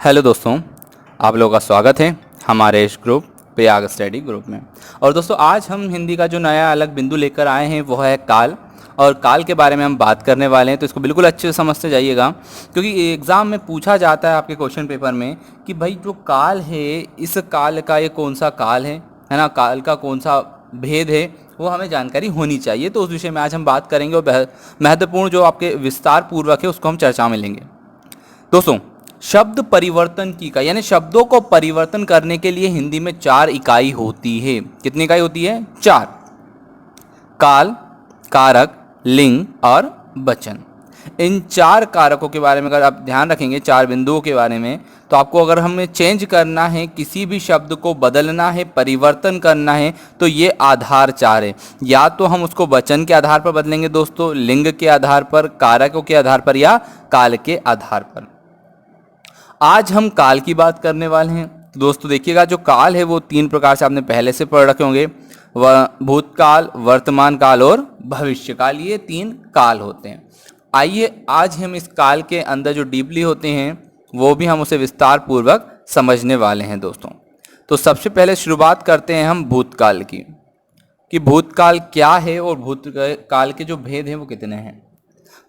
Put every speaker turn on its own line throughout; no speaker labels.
Hello दोस्तों, आप लोगों का स्वागत है हमारे इस ग्रुप प्रयाग स्टडी ग्रुप में। और दोस्तों आज हम हिंदी का जो नया अलग बिंदु लेकर आए हैं वो है काल। और काल के बारे में हम बात करने वाले हैं, तो इसको बिल्कुल अच्छे से समझते जाइएगा, क्योंकि एग्ज़ाम में पूछा जाता है आपके क्वेश्चन पेपर में कि भाई जो काल है, इस काल का ये कौन सा काल है ना, काल का कौन सा भेद है, वो हमें जानकारी होनी चाहिए। तो उस विषय में आज हम बात करेंगे और महत्वपूर्ण जो आपके विस्तार पूर्वक है उसको हम चर्चा में लेंगे। दोस्तों, शब्द परिवर्तन की इकाई यानी शब्दों को परिवर्तन करने के लिए हिंदी में 4 इकाई होती है। कितनी इकाई होती है? 4। काल, कारक, लिंग और वचन। इन 4 कारकों के बारे में अगर आप ध्यान रखेंगे, 4 बिंदुओं के बारे में, तो आपको अगर हमें चेंज करना है, किसी भी शब्द को बदलना है, परिवर्तन करना है, तो ये आधार 4 है। या तो हम उसको वचन के आधार पर बदलेंगे दोस्तों, लिंग के आधार पर, कारकों के आधार पर या काल के आधार पर। आज हम काल की बात करने वाले हैं। दोस्तों देखिएगा, जो काल है वो 3 प्रकार से आपने पहले से पढ़ रखे होंगे। वह भूतकाल, वर्तमान काल और भविष्य काल, ये 3 काल होते हैं। आइए आज हम इस काल के अंदर जो डीपली होते हैं वो भी हम उसे विस्तार पूर्वक समझने वाले हैं दोस्तों। तो सबसे पहले शुरुआत करते हैं हम भूतकाल की, कि भूतकाल क्या है और भूतकाल के जो भेद हैं वो कितने हैं।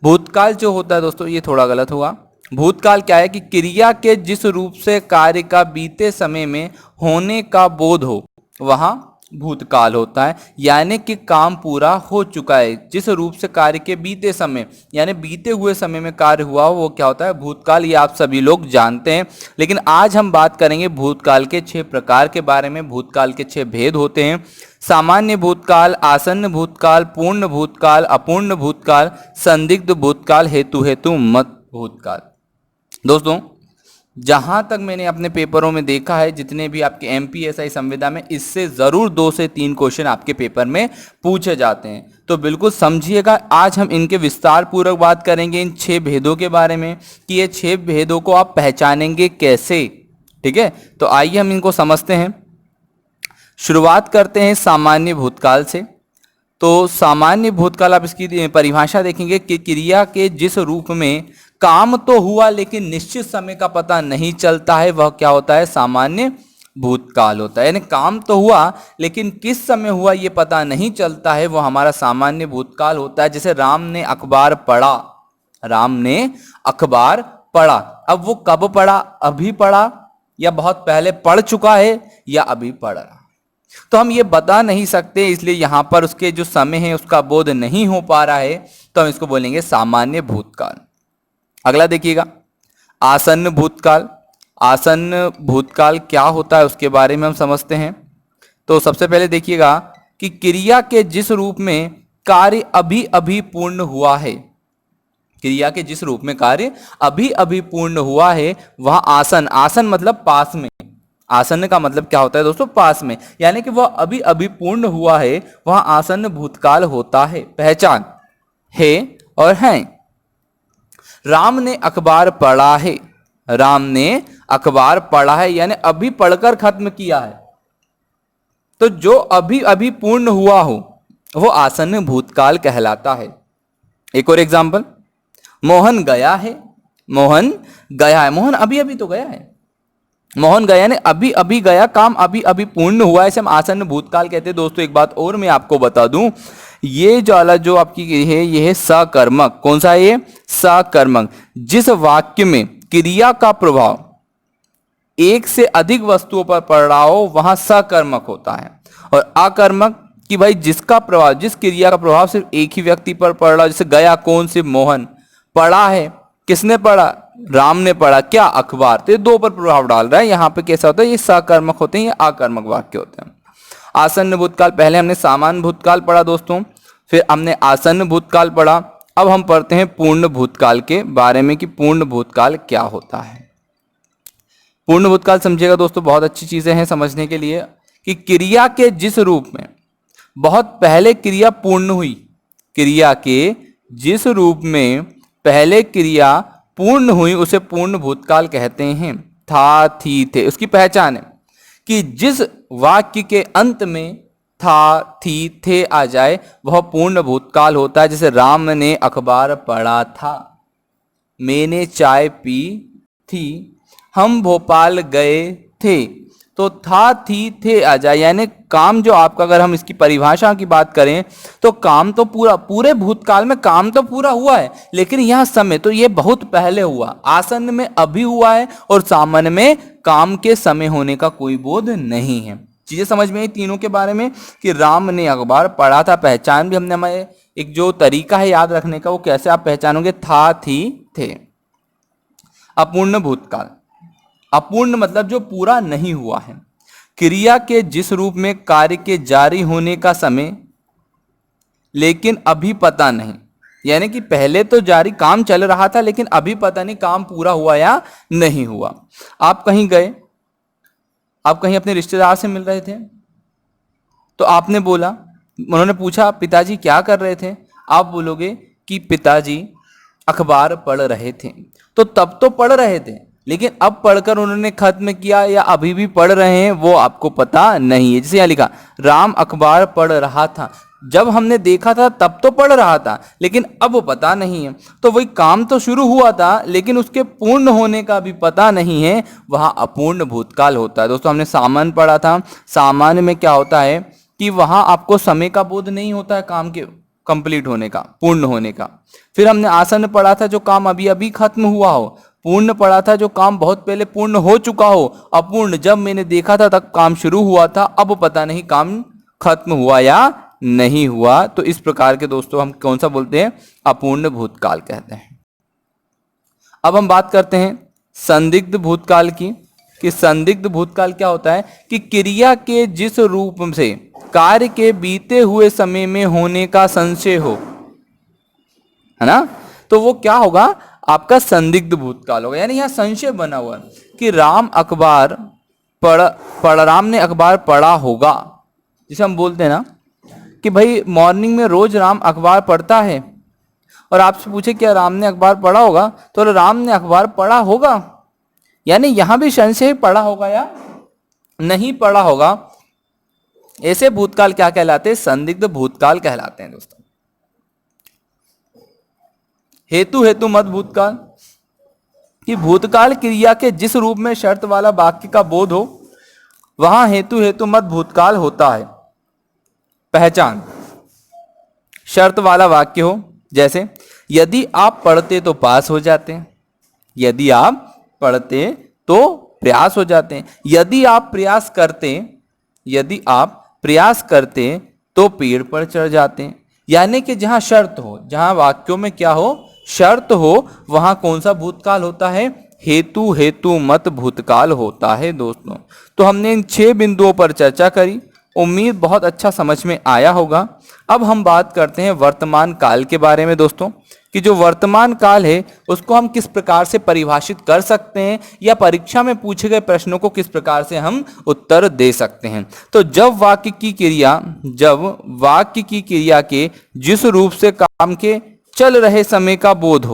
भूतकाल जो होता है दोस्तों, ये थोड़ा गलत हुआ। भूतकाल क्या है कि क्रिया के जिस रूप से कार्य का बीते समय में होने का बोध हो, वहां भूतकाल होता है। यानी कि काम पूरा हो चुका है, जिस रूप से कार्य के बीते समय यानी बीते हुए समय में कार्य हुआ हो, वो क्या होता है? भूतकाल। ये आप सभी लोग जानते हैं, लेकिन आज हम बात करेंगे भूतकाल के 6 प्रकार के बारे में। भूतकाल के 6 भेद होते हैं: सामान्य भूतकाल, आसन्न भूतकाल, पूर्ण भूतकाल, अपूर्ण भूतकाल, संदिग्ध भूतकाल, हेतु मत भूतकाल। दोस्तों, जहां तक मैंने अपने पेपरों में देखा है, जितने भी आपके एमपीएसआई संविदा में, इससे जरूर 2 से 3 क्वेश्चन आपके पेपर में पूछे जाते हैं। तो बिल्कुल समझिएगा, आज हम इनके विस्तार पूर्वक बात करेंगे इन 6 भेदों के बारे में, कि ये 6 भेदों को आप पहचानेंगे कैसे। ठीक है, तो आइए हम इनको समझते हैं। शुरुआत करते हैं सामान्य भूतकाल से। तो सामान्य भूतकाल, आप इसकी परिभाषा देखेंगे कि क्रिया के जिस रूप में काम तो हुआ लेकिन निश्चित समय का पता नहीं चलता है, वह क्या होता है? सामान्य भूतकाल होता है। यानी काम तो हुआ लेकिन किस समय हुआ ये पता नहीं चलता है, वो हमारा सामान्य भूतकाल होता है। जैसे राम ने अखबार पढ़ा, राम ने अखबार पढ़ा। अब वो कब पढ़ा? अभी पढ़ा, या बहुत पहले पढ़ चुका है, या अभी पढ़ रहा, तो हम ये बता नहीं सकते। इसलिए यहां पर उसके जो समय है उसका बोध नहीं हो पा रहा है, तो हम इसको बोलेंगे सामान्य भूतकाल। अगला देखिएगा, आसन्न भूतकाल। आसन्न भूतकाल क्या होता है उसके बारे में हम समझते हैं। तो सबसे पहले देखिएगा कि क्रिया के जिस रूप में कार्य अभी अभी पूर्ण हुआ है, क्रिया के जिस रूप में कार्य अभी अभी पूर्ण हुआ है, वह आसन, आसन मतलब पास में, आसन्न का मतलब क्या होता है दोस्तों? पास में। यानी कि वह अभी अभी पूर्ण हुआ है, वह आसन्न भूतकाल होता है। पहचान है और हैं। राम ने अखबार पढ़ा है, राम ने अखबार पढ़ा है यानी अभी पढ़कर खत्म किया है। तो जो अभी अभी पूर्ण हुआ हो वो आसन्न भूतकाल कहलाता है। एक और एग्जांपल, मोहन गया है, मोहन गया है, मोहन अभी अभी तो गया है, मोहन गया ने अभी अभी गया, काम अभी अभी पूर्ण हुआ है, इसे हम आसन्न भूतकाल कहते हैं। दोस्तों एक बात और मैं आपको बता दूं, ये जो आपकी है ये है सकर्मक। कौन सा है ये? सकर्मक। जिस वाक्य में क्रिया का प्रभाव एक से अधिक वस्तुओं पर पड़ रहा हो वहां सकर्मक होता है। और अकर्मक कि भाई जिसका प्रभाव, जिस क्रिया का प्रभाव सिर्फ एक ही व्यक्ति पर पड़ रहा हो, जैसे गया कौन? सिर्फ मोहन। पढ़ा है, किसने पढ़ा? राम ने पढ़ा। क्या? अखबार। तो ये 2 पर प्रभाव डाल रहा है। यहां पे कैसा होता है? ये सकर्मक होते हैं, ये अकर्मक वाक्य होते हैं। आसन्न भूतकाल, पहले हमने सामान्य भूतकाल पढ़ा दोस्तों, फिर हमने आसन्न भूतकाल पढ़ा। अब हम पढ़ते हैं पूर्ण भूतकाल के बारे में, कि पूर्ण भूतकाल क्या होता है। पूर्ण भूतकाल समझिएगा दोस्तों, बहुत अच्छी चीजें हैं समझने के लिए, कि क्रिया के जिस रूप में बहुत पहले क्रिया पूर्ण हुई, क्रिया के जिस रूप में पहले क्रिया पूर्ण हुई उसे पूर्ण भूतकाल कहते हैं। था, थी, थे। उसकी पहचान है कि जिस वाक्य के अंत में था, थी, थे आ जाए वह पूर्ण भूतकाल होता है। जैसे राम ने अखबार पढ़ा था, मैंने चाय पी थी, हम भोपाल गए थे। तो था थी थे आ जाए, यानी काम जो आपका, अगर हम इसकी परिभाषा की बात करें तो काम तो पूरे भूतकाल में काम तो पूरा हुआ है, लेकिन यह समय तो ये बहुत पहले हुआ, आसन्न में अभी हुआ है, और सामान्य में काम के समय होने का कोई बोध नहीं है। चीजें समझ में आई तीनों के बारे में कि राम ने अखबार पढ़ा था। पहचान भी हमने, हमारे एक जो तरीका है याद रखने का, वो कैसे आप पहचानोगे, था थी थे। अपूर्ण भूतकाल, अपूर्ण मतलब जो पूरा नहीं हुआ है। क्रिया के जिस रूप में कार्य के जारी होने का समय लेकिन अभी पता नहीं, यानी कि पहले तो जारी काम चल रहा था लेकिन अभी पता नहीं काम पूरा हुआ या नहीं हुआ। आप कहीं गए, आप कहीं अपने रिश्तेदार से मिल रहे थे, तो आपने बोला, उन्होंने पूछा पिताजी क्या कर रहे थे, आप बोलोगे कि पिताजी अखबार पढ़ रहे थे। तो तब तो पढ़ रहे थे, लेकिन अब पढ़कर उन्होंने खत्म किया या अभी भी पढ़ रहे हैं वो आपको पता नहीं है। जैसे यहाँ लिखा, राम अखबार पढ़ रहा था, जब हमने देखा था तब तो पढ़ रहा था, लेकिन अब वो पता नहीं है। तो वही काम तो शुरू हुआ था लेकिन उसके पूर्ण होने का भी पता नहीं है, वहाँ अपूर्ण भूतकाल होता है। दोस्तों हमने सामान्य पढ़ा था, सामान्य में क्या होता है कि वहाँ आपको समय का बोध नहीं होता है काम के कंप्लीट होने का, पूर्ण होने का। फिर हमने आसन्न पढ़ा था, जो काम अभी अभी खत्म हुआ हो। पूर्ण पढ़ा था, जो काम बहुत पहले पूर्ण हो चुका हो। अपूर्ण, जब मैंने देखा था तब काम शुरू हुआ था, अब पता नहीं काम खत्म हुआ या नहीं हुआ। तो इस प्रकार के दोस्तों हम कौन सा बोलते हैं, अपूर्ण भूतकाल कहते हैं। अब हम बात करते हैं संदिग्ध भूतकाल की, कि संदिग्ध भूतकाल क्या होता है कि क्रिया के जिस रूप से कार्य के बीते हुए समय में होने का संशय हो, है ना, तो वो क्या होगा, आपका संदिग्ध भूतकाल होगा। यानी यहां संशय बना हुआ है कि राम ने अखबार पढ़ा होगा। जिसे हम बोलते हैं ना कि भाई मॉर्निंग में रोज राम अखबार पढ़ता है, और आपसे पूछे क्या राम ने अखबार पढ़ा होगा, तो राम ने अखबार पढ़ा होगा, यानी यहां भी संशय, पढ़ा होगा या नहीं पढ़ा होगा। ऐसे भूतकाल क्या कहलाते हैं, संदिग्ध भूतकाल कहलाते हैं दोस्तों। हेतु मत भूतकाल, कि भूतकाल क्रिया के जिस रूप में शर्त वाला वाक्य का बोध हो, वहां हेतु मत भूतकाल होता है। पहचान, शर्त वाला वाक्य हो, जैसे यदि आप पढ़ते तो पास हो जाते हैं, यदि आप पढ़ते तो प्रयास हो जाते हैं, यदि आप प्रयास करते तो पेड़ पर चढ़ जाते हैं। यानी कि जहां शर्त हो, जहां वाक्यों में क्या हो, शर्त हो, वहां कौन सा भूतकाल होता है, हेतु मत भूतकाल होता है दोस्तों। तो हमने इन 6 बिंदुओं पर चर्चा करी, उम्मीद बहुत अच्छा समझ में आया होगा। अब हम बात करते हैं वर्तमान काल के बारे में दोस्तों, कि जो वर्तमान काल है उसको हम किस प्रकार से परिभाषित कर सकते हैं, या परीक्षा में पूछे गए प्रश्नों को किस प्रकार से हम उत्तर दे सकते हैं। तो जब वाक्य की क्रिया के जिस रूप से काम के चल रहे समय का बोध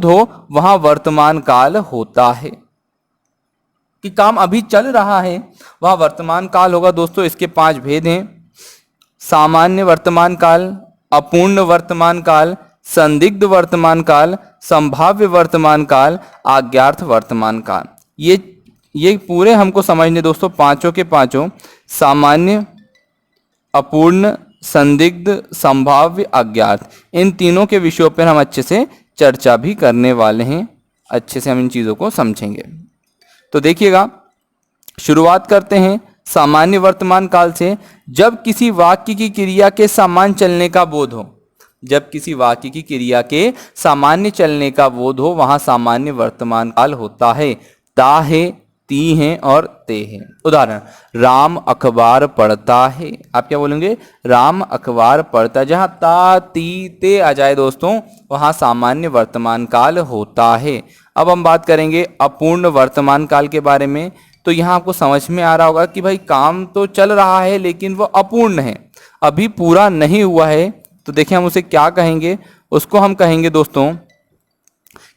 हो, वहां वर्तमान काल होता है। कि काम अभी चल रहा है वह वर्तमान काल होगा दोस्तों। इसके 5 भेद हैं, सामान्य वर्तमान काल, अपूर्ण वर्तमान काल, संदिग्ध वर्तमान काल, संभाव्य वर्तमान काल, अज्ञात वर्तमान काल। ये पूरे हमको समझने दोस्तों, पांचों के पांचों, सामान्य, अपूर्ण, संदिग्ध, संभाव्य, अज्ञात, इन तीनों के विषयों पर हम अच्छे से चर्चा भी करने वाले हैं। अच्छे से हम इन चीज़ों को समझेंगे। तो देखिएगा, शुरुआत करते हैं सामान्य वर्तमान काल से। जब किसी वाक्य की क्रिया के सामान्य चलने का बोध हो, जब किसी वाक्य की क्रिया के सामान्य चलने का बोध हो, वहां सामान्य वर्तमान काल होता है। ता है, ती हैं और ते हैं। उदाहरण, राम अखबार पढ़ता है। आप क्या बोलेंगे, राम अखबार पढ़ता है। जहां ता ती ते आ जाए दोस्तों, वहां सामान्य वर्तमान काल होता है। अब हम बात करेंगे अपूर्ण वर्तमान काल के बारे में। तो यहाँ आपको समझ में आ रहा होगा कि भाई काम तो चल रहा है लेकिन वो अपूर्ण है, अभी पूरा नहीं हुआ है। तो देखिए हम उसे क्या कहेंगे, उसको हम कहेंगे दोस्तों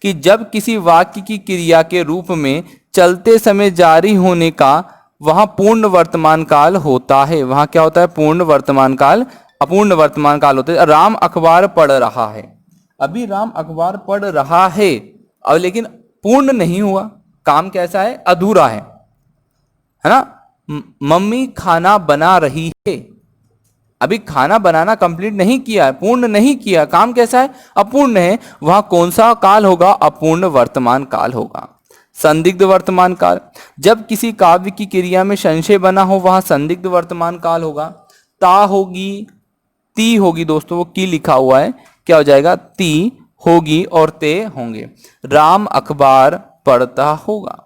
कि जब किसी वाक्य की क्रिया के रूप में चलते समय जारी होने का, वहां पूर्ण वर्तमान काल होता है। वहां क्या होता है, पूर्ण वर्तमान काल, अपूर्ण वर्तमान काल होता है। राम अखबार पढ़ रहा है, अभी राम अखबार पढ़ रहा है, और लेकिन पूर्ण नहीं हुआ, काम कैसा है, अधूरा है ना। मम्मी खाना बना रही है, अभी खाना बनाना कंप्लीट नहीं किया है, पूर्ण नहीं किया, काम कैसा है, अपूर्ण है। वहां कौन सा काल होगा, अपूर्ण वर्तमान काल होगा। संदिग्ध वर्तमान काल, जब किसी काव्य की क्रिया में संशय बना हो वहां संदिग्ध वर्तमान काल होगा। ता होगी, ती होगी दोस्तों, वो की लिखा हुआ है, क्या हो जाएगा, ती होगी और ते होंगे। राम अखबार पढ़ता होगा,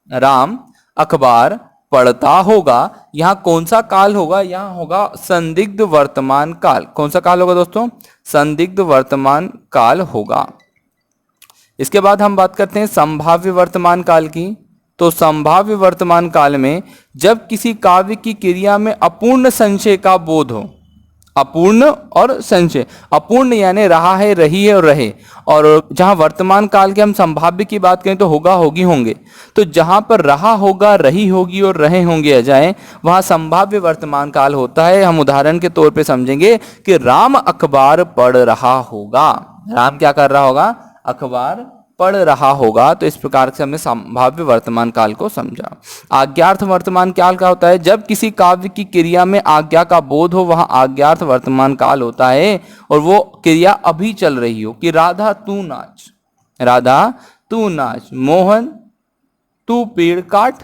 राम अखबार पढ़ता होगा, यहां कौन सा काल होगा, यहां होगा संदिग्ध वर्तमान काल। कौन सा काल होगा दोस्तों, संदिग्ध वर्तमान काल होगा। इसके बाद हम बात करते हैं संभाव्य वर्तमान काल की। तो संभाव्य वर्तमान काल में जब किसी काव्य की क्रिया में अपूर्ण संशय का बोध हो, अपूर्ण और संशय, अपूर्ण यानी रहा है, रही है और रहे, और जहां वर्तमान काल के हम संभाव्य की बात करें तो होगा, होगी, होंगे, तो जहां पर रहा होगा, रही होगी और रहे होंगे आ जाए वहां संभाव्य वर्तमान काल होता है। हम उदाहरण के तौर पे समझेंगे कि राम अखबार पढ़ रहा होगा, राम क्या कर रहा होगा, अखबार पढ़ रहा होगा। तो इस प्रकार से हमने संभाव्य वर्तमान काल को समझा। आज्ञार्थ वर्तमान काल क्या होता है, जब किसी काव्य की क्रिया में आज्ञा का बोध हो वहां आज्ञार्थ वर्तमान काल होता है, और वो क्रिया अभी चल रही हो, कि राधा तू नाच, राधा तू नाच, मोहन तू पेड़ काट,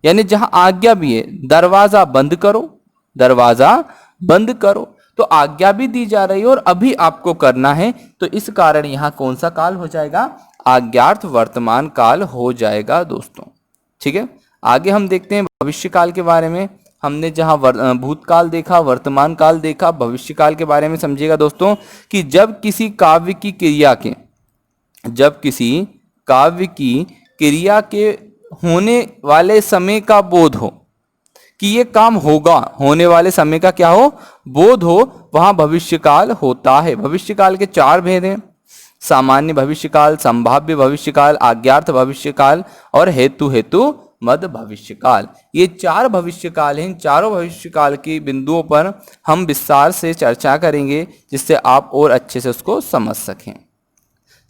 यानी जहां आज्ञा भी है, दरवाजा बंद करो, दरवाजा बंद करो, तो आज्ञा भी दी जा रही है और अभी आपको करना है, तो इस कारण यहां कौन सा काल हो जाएगा, आज्ञार्थ वर्तमान काल हो जाएगा दोस्तों। ठीक है, आगे हम देखते हैं भविष्य काल के बारे में। हमने जहां भूतकाल देखा, वर्तमान काल देखा, भविष्य काल के बारे में समझिएगा दोस्तों, कि जब किसी काव्य की क्रिया के, जब किसी काव्य की क्रिया के होने वाले समय का बोध हो, कि ये काम होगा, होने वाले समय का क्या हो, बोध हो, वहां भविष्यकाल होता है। भविष्यकाल के चार भेद हैं, सामान्य भविष्यकाल, संभाव्य भविष्यकाल, आज्ञार्थ भविष्यकाल और हेतु हेतु मद भविष्यकाल। ये चार भविष्यकाल हैं। चारों भविष्यकाल के बिंदुओं पर हम विस्तार से चर्चा करेंगे, जिससे आप और अच्छे से उसको समझ सकें।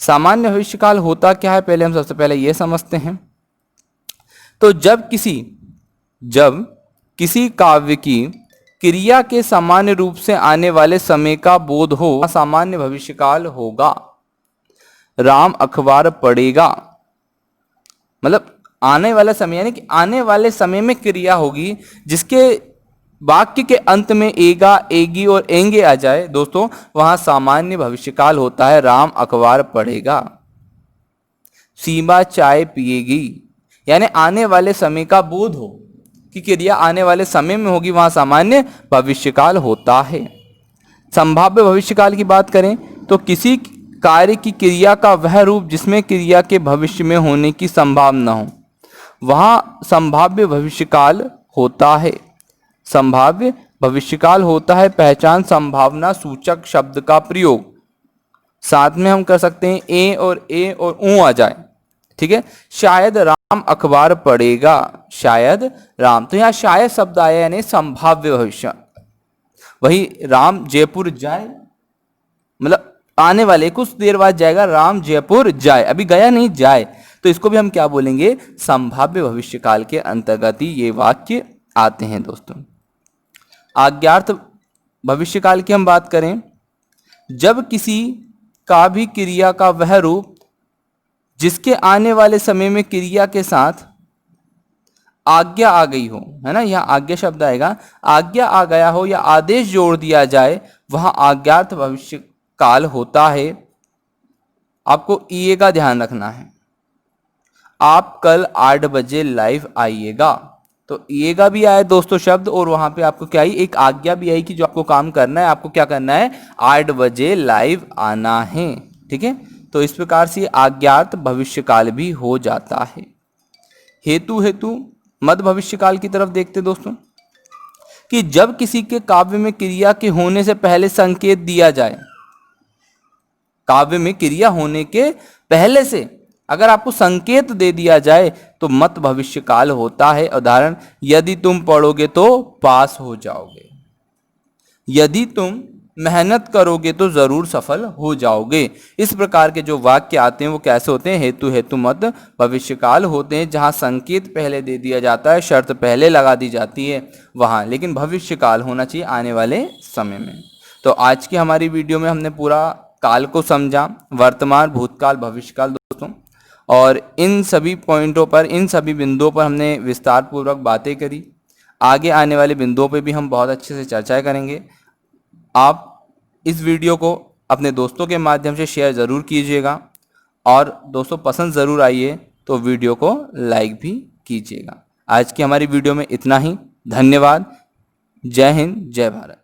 सामान्य भविष्यकाल होता क्या है, पहले हम सबसे पहले ये समझते हैं। तो जब किसी काव्य की क्रिया के सामान्य रूप से आने वाले समय का बोध हो, सामान्य भविष्यकाल होगा। राम अखबार पढ़ेगा, मतलब आने वाला समय, यानी कि आने वाले समय में क्रिया होगी जिसके वाक्य के अंत में एगा, एगी और एंगे आ जाए दोस्तों, वहां सामान्य भविष्यकाल होता है। राम अखबार पढ़ेगा, सीमा चाय पिएगी, यानी आने वाले समय का बोध हो कि क्रिया आने वाले समय में होगी, वहां सामान्य भविष्यकाल होता है। संभाव्य भविष्यकाल की बात करें तो किसी कार्य की क्रिया का वह रूप जिसमें क्रिया के भविष्य में होने की संभावना हो, वहां संभाव्य भविष्यकाल होता है। संभाव्य भविष्यकाल होता है पहचान संभावना सूचक शब्द का प्रयोग, साथ में हम कर सकते हैं ए और ऊ आ जाए। ठीक है, शायद राम अखबार पढ़ेगा, शायद राम, तो यहाँ शायद शब्द आया यानी संभाव्य भविष्य। वही राम जयपुर जाए, मतलब आने वाले कुछ देर बाद जाएगा, राम जयपुर जाए, अभी गया नहीं, जाए, तो इसको भी हम क्या बोलेंगे, संभाव्य भविष्यकाल के अंतर्गत ही ये वाक्य आते हैं दोस्तों। आज्ञार्थ भविष्यकाल की हम बात करें, जब किसी का भी क्रिया का वह रूप जिसके आने वाले समय में क्रिया के साथ आज्ञा आ गई हो, है ना, यहाँ आज्ञा शब्द आएगा, आज्ञा आ गया हो या आदेश जोड़ दिया जाए, वहां आज्ञार्थ भविष्य काल होता है। आपको ये का ध्यान रखना है, आप कल 8 बजे लाइव आइएगा, तो ये का भी आया दोस्तों शब्द, और वहां पे आपको क्या आई, एक आज्ञा भी आई कि जो आपको काम करना है, आपको क्या करना है, 8 बजे लाइव आना है। ठीक है, तो इस प्रकार से आज्ञार्थ भविष्यकाल भी हो जाता है। हेतु मद भविष्यकाल की तरफ देखते दोस्तों, कि जब किसी के काव्य में क्रिया के होने से पहले संकेत दिया जाए, काव्य में क्रिया होने के पहले से अगर आपको संकेत दे दिया जाए तो मत भविष्यकाल होता है। उदाहरण, यदि तुम पढ़ोगे तो पास हो जाओगे, यदि तुम मेहनत करोगे तो जरूर सफल हो जाओगे। इस प्रकार के जो वाक्य आते हैं वो कैसे होते हैं? हेतु हेतु मत भविष्यकाल होते हैं, जहाँ संकेत पहले दे दिया जाता है, शर्त पहले लगा दी जाती है वहाँ, लेकिन भविष्यकाल होना चाहिए आने वाले समय में। तो आज की हमारी वीडियो में हमने पूरा काल को समझा, वर्तमान, भूतकाल, भविष्यकाल दोस्तों, और इन सभी पॉइंटों पर, इन सभी बिंदुओं पर हमने विस्तार पूर्वक बातें करी। आगे आने वाले बिंदुओं पे भी हम बहुत अच्छे से चर्चाएं करेंगे। आप इस वीडियो को अपने दोस्तों के माध्यम से शेयर ज़रूर कीजिएगा, और दोस्तों पसंद ज़रूर आइए तो वीडियो को लाइक भी कीजिएगा। आज की हमारी वीडियो में इतना ही। धन्यवाद। जय हिंद, जय भारत।